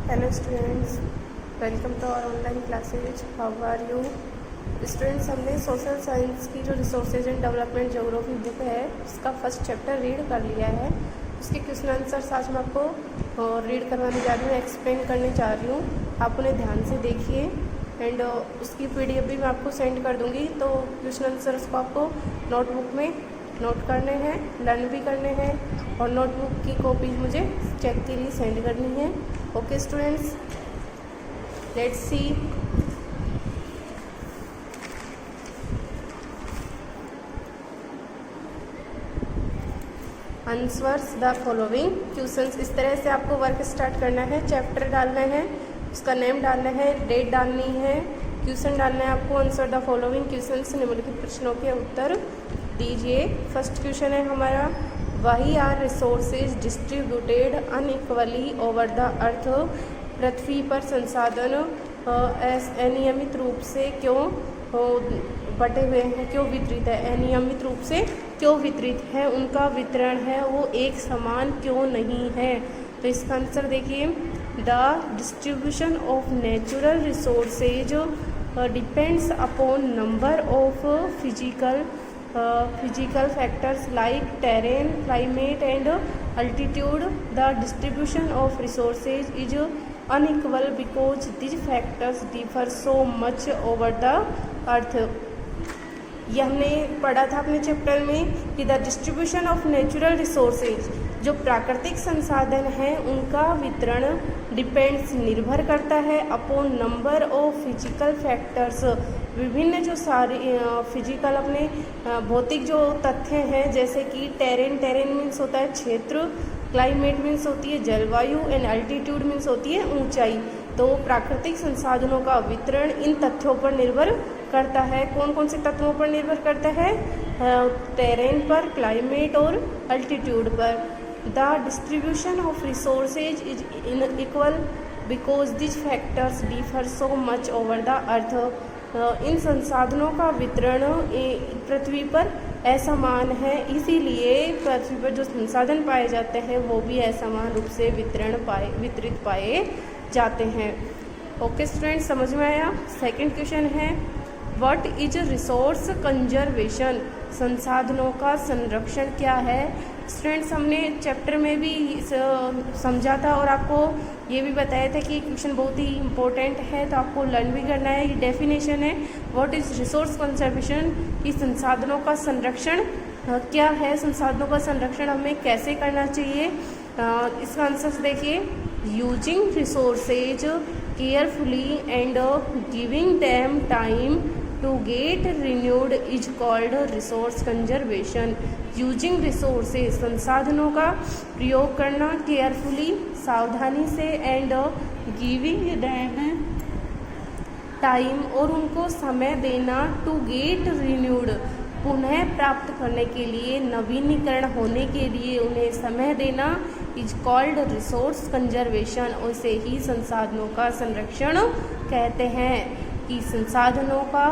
Hello students, welcome to our online classes. How are you students? हमने social science की जो resources and development geography book है उसका first chapter read कर लिया है। उसके क्वेश्चन आंसर्स आज मैं आपको रीड करवाने जा रही हूँ, एक्सप्लेन करने जा रही हूँ। आप उन्हें ध्यान से देखिए एंड उसकी PDF भी मैं आपको सेंड कर दूँगी। तो क्वेश्चन आंसर्स को आपको नोटबुक में नोट करने हैं, लर्न भी करने हैं और नोटबुक की कॉपीज मुझे चेक के लिए सेंड करनी है। Okay students, let's see. Answers the following questions. इस तरह से आपको वर्क स्टार्ट करना है। चैप्टर डालना है, उसका नेम डालना है, डेट डालनी है, क्वेश्चन डालना है आपको। आंसर द फॉलोइंग क्वेश्चंस, निम्नलिखित प्रश्नों के उत्तर दीजिए। फर्स्ट क्वेश्चन है हमारा, why are resources distributed unequally over the earth. पृथ्वी पर संसाधन अनियमित रूप से क्यों बटे हुए हैं, क्यों वितरित है, अनियमित रूप से क्यों वितरित है, उनका वितरण है वो एक समान क्यों नहीं है। तो इसका आंसर देखिए, the distribution of natural resources depends upon number of physical factors like terrain, climate and altitude. The distribution of resources is unequal because these factors differ so much over the earth. ये हमने पढ़ा था अपने chapter में कि the distribution of natural resources, जो प्राकृतिक संसाधन हैं उनका वितरण डिपेंड्स निर्भर करता है upon number of physical factors, विभिन्न जो सारे फिजिकल अपने भौतिक जो तथ्य हैं, जैसे कि टेरेन मीन्स होता है क्षेत्र, क्लाइमेट मीन्स होती है जलवायु एंड अल्टीट्यूड मीन्स होती है ऊंचाई। तो प्राकृतिक संसाधनों का वितरण इन तथ्यों पर निर्भर करता है। कौन कौन से तत्वों पर निर्भर करता है? टेरेन पर, क्लाइमेट और अल्टीट्यूड पर। The distribution of resources is inequal because this factors differ so much over the earth. इन संसाधनों का वितरण पृथ्वी पर असमान है, इसीलिए पृथ्वी पर जो संसाधन पाए जाते हैं वो भी असमान रूप से वितरित पाए जाते हैं। ओके स्टूडेंट्स, समझ में आया? सेकंड क्वेश्चन है, व्हाट इज रिसोर्स कंजर्वेशन? संसाधनों का संरक्षण क्या है? स्टूडेंट्स, हमने चैप्टर में भी समझा था और आपको ये भी बताया था कि क्वेश्चन बहुत ही इम्पोर्टेंट है, तो आपको लर्न भी करना है। ये डेफिनेशन है, व्हाट इज रिसोर्स कंजर्वेशन, कि संसाधनों का संरक्षण क्या है, संसाधनों का संरक्षण हमें कैसे करना चाहिए। इसका आंसर देखिए, using resources carefully and giving them time to get renewed is called resource conservation. Using resources, संसाधनों का प्रयोग करना, केयरफुली सावधानी से, एंड गिविंग देम टाइम और उनको समय देना, टू गेट रिन्यूड पुनः प्राप्त करने के लिए, नवीनीकरण होने के लिए उन्हें समय देना, इज कॉल्ड रिसोर्स कंजर्वेशन। उसे ही संसाधनों का संरक्षण कहते हैं। कि संसाधनों का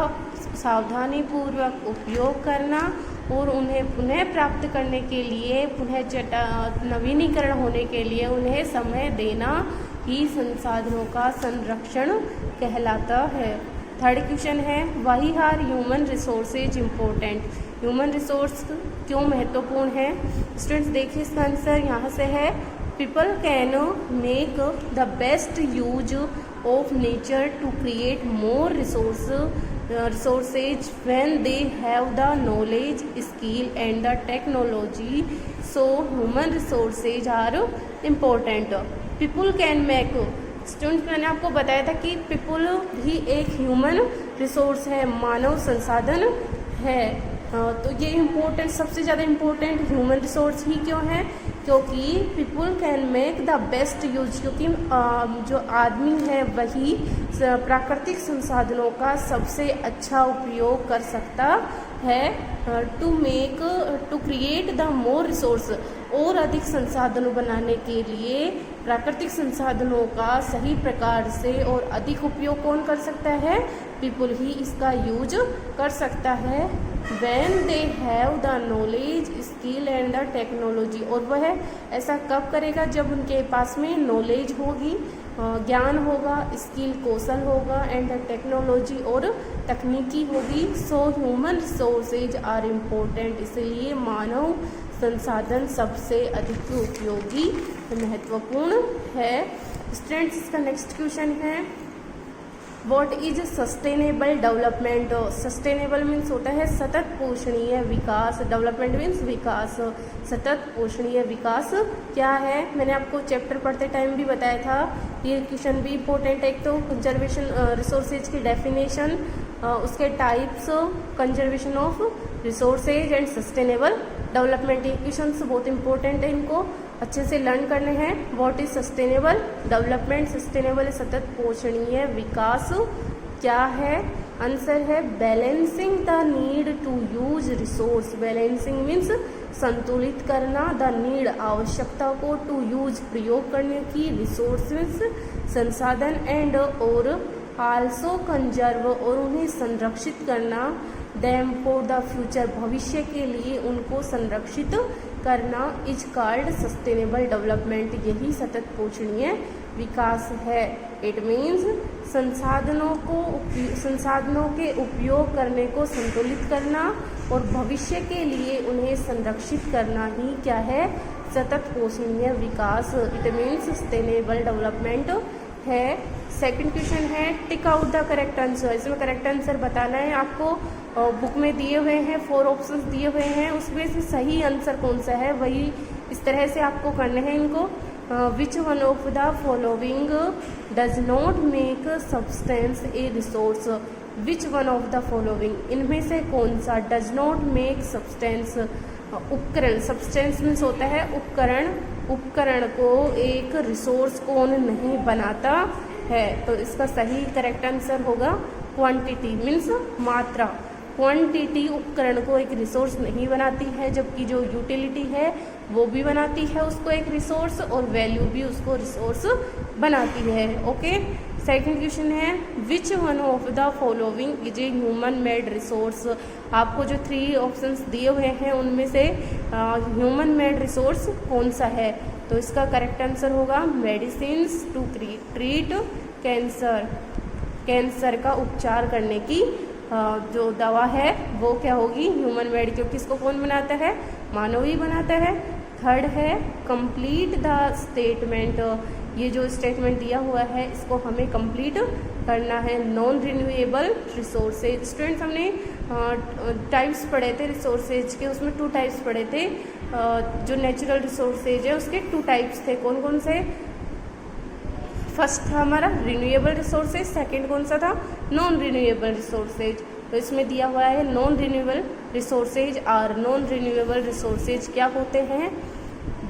सावधानीपूर्वक उपयोग करना और उन्हें पुनः प्राप्त करने के लिए, पुनः नवीनीकरण होने के लिए उन्हें समय देना ही संसाधनों का संरक्षण कहलाता है। थर्ड क्वेश्चन है, why are human resources important? Human resource क्यों महत्वपूर्ण है? स्टूडेंट्स देखिए, इसका आंसर यहाँ से है, people can make the best use of nature to create more resources when they have the knowledge, skill and the technology. So human resources are important. People can make, students मैंने आपको बताया था कि people भी एक human resource है, मानव संसाधन है। तो ये इम्पोर्टेंट, सबसे ज़्यादा इम्पोर्टेंट ह्यूमन रिसोर्स ही क्यों है? क्योंकि people can make the best use, क्योंकि जो आदमी है वही प्राकृतिक संसाधनों का सबसे अच्छा उपयोग कर सकता है। To create the more resource, और अधिक संसाधनों बनाने के लिए प्राकृतिक संसाधनों का सही प्रकार से और अधिक उपयोग कौन कर सकता है? पीपल ही इसका यूज कर सकता है। When they have the knowledge, skill and the technology. और वह ऐसा कब करेगा, जब उनके पास में नॉलेज होगी, ज्ञान होगा, स्किल कौशल होगा, एंड द टेक्नोलॉजी और तकनीकी होगी। So human resources are important, इसलिए मानव संसाधन सबसे अधिक उपयोगी महत्वपूर्ण है। स्टूडेंट्स, इसका नेक्स्ट क्वेश्चन है what is sustainable development. Sustainable means होता है सतत पोषणीय विकास, डेवलपमेंट मीन्स विकास, सतत पोषणीय विकास क्या है। मैंने आपको चैप्टर पढ़ते टाइम भी बताया था, ये क्वेश्चन भी इम्पोर्टेंट है। एक तो कंजर्वेशन रिसोर्सेज की डेफिनेशन, उसके types, conservation of resources and sustainable development, ये क्वेश्चन बहुत इंपॉर्टेंट है, इनको अच्छे से लर्न करने हैं। What is sustainable development, sustainable सतत पोषणीय विकास क्या है। आंसर है balancing the need to use resource. Balancing means संतुलित करना, द नीड आवश्यकता को, टू यूज प्रयोग करने की, रिसोर्स मीन्स संसाधन, एंड और आल्सो कंजर्व और उन्हें संरक्षित करना, देम फॉर द फ्यूचर भविष्य के लिए उनको संरक्षित करना, इज कॉल्ड सस्टेनेबल डेवलपमेंट, यही सतत पोषणीय विकास है। इट मीन्स संसाधनों के उपयोग करने को संतुलित करना और भविष्य के लिए उन्हें संरक्षित करना ही क्या है, सतत पोषणीय विकास। इट मीन्स सस्टेनेबल डेवलपमेंट है। सेकंड क्वेश्चन है tick out the correct answer. इसमें करेक्ट आंसर बताना है आपको। बुक में दिए हुए हैं 4 ऑप्शंस दिए हुए हैं, उसमें से सही आंसर कौन सा है वही इस तरह से आपको करने हैं इनको। Which one of the following does not make substance A resource. Which one of the following, इनमें से कौन सा डज नॉट मेक सब्सटेंस, उपकरण, सब्सटेंस मीन्स होता है उपकरण, उपकरण को एक रिसोर्स कौन नहीं बनाता है। तो इसका सही करेक्ट आंसर होगा क्वांटिटी मीन्स मात्रा। क्वांटिटी उपकरण को एक रिसोर्स नहीं बनाती है, जबकि जो यूटिलिटी है वो भी बनाती है उसको एक रिसोर्स, और वैल्यू भी उसको रिसोर्स बनाती है। ओके, सेकंड क्वेश्चन है which one of the following is a human made resource. आपको जो 3 ऑप्शंस दिए हुए हैं उनमें से ह्यूमन मेड रिसोर्स कौन सा है। तो इसका करेक्ट आंसर होगा medicine to treat cancer. Cancer का उपचार करने की जो दवा है वो क्या होगी, ह्यूमन मेड, क्योंकि इसको कौन बनाता है, मानव ही बनाता है। थर्ड है कंप्लीट द स्टेटमेंट। ये जो स्टेटमेंट दिया हुआ है इसको हमें कंप्लीट करना है। Non renewable resources. स्टूडेंट्स, हमने टाइप्स पढ़े थे रिसोर्सेज के, उसमें 2 टाइप्स पढ़े थे। जो नेचुरल रिसोर्सेज है उसके 2 टाइप्स थे, कौन कौन से। फर्स्ट था हमारा रिन्यूएबल रिसोर्सेज, सेकंड कौन सा था, नॉन रिन्यूएबल रिसोर्सेज। तो इसमें दिया हुआ है नॉन रिन्यूएबल रिसोर्सेज। और नॉन रिन्यूएबल रिसोर्सेज क्या होते हैं,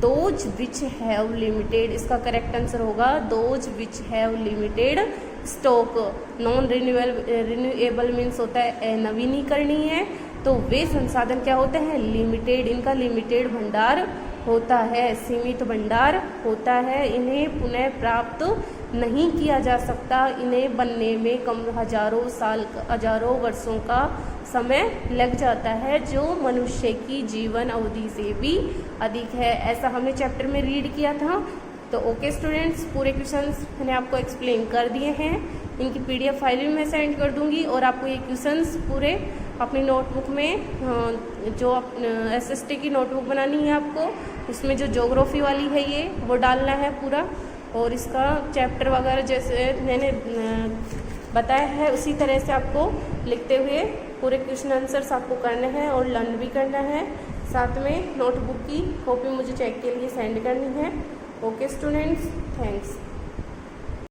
दोज विच हैव लिमिटेड। इसका करेक्ट आंसर होगा those which have limited stock. Non renewable means होता है नवीनीकरणीय, तो वे संसाधन क्या होते हैं, लिमिटेड, इनका लिमिटेड भंडार होता है, सीमित भंडार होता है, इन्हें पुनः प्राप्त नहीं किया जा सकता, इन्हें बनने में कम हजारों वर्षों का समय लग जाता है, जो मनुष्य की जीवन अवधि से भी अधिक है। ऐसा हमने चैप्टर में रीड किया था। तो ओके स्टूडेंट्स, पूरे क्वेश्चंस मैंने आपको एक्सप्लेन कर दिए हैं। इनकी PDF फाइल भी मैं सेंड कर दूंगी, और आपको ये क्वेश्चंस पूरे अपनी नोटबुक में, जो SST की नोटबुक बनानी है आपको, उसमें जो ज्योग्राफी वाली है ये वो डालना है पूरा, और इसका चैप्टर वगैरह जैसे मैंने बताया है उसी तरह से आपको लिखते हुए पूरे क्वेश्चन आंसर्स आपको करने हैं और लर्न भी करना है। साथ में नोटबुक की कॉपी मुझे चेक के लिए सेंड करनी है। Okay students, thanks.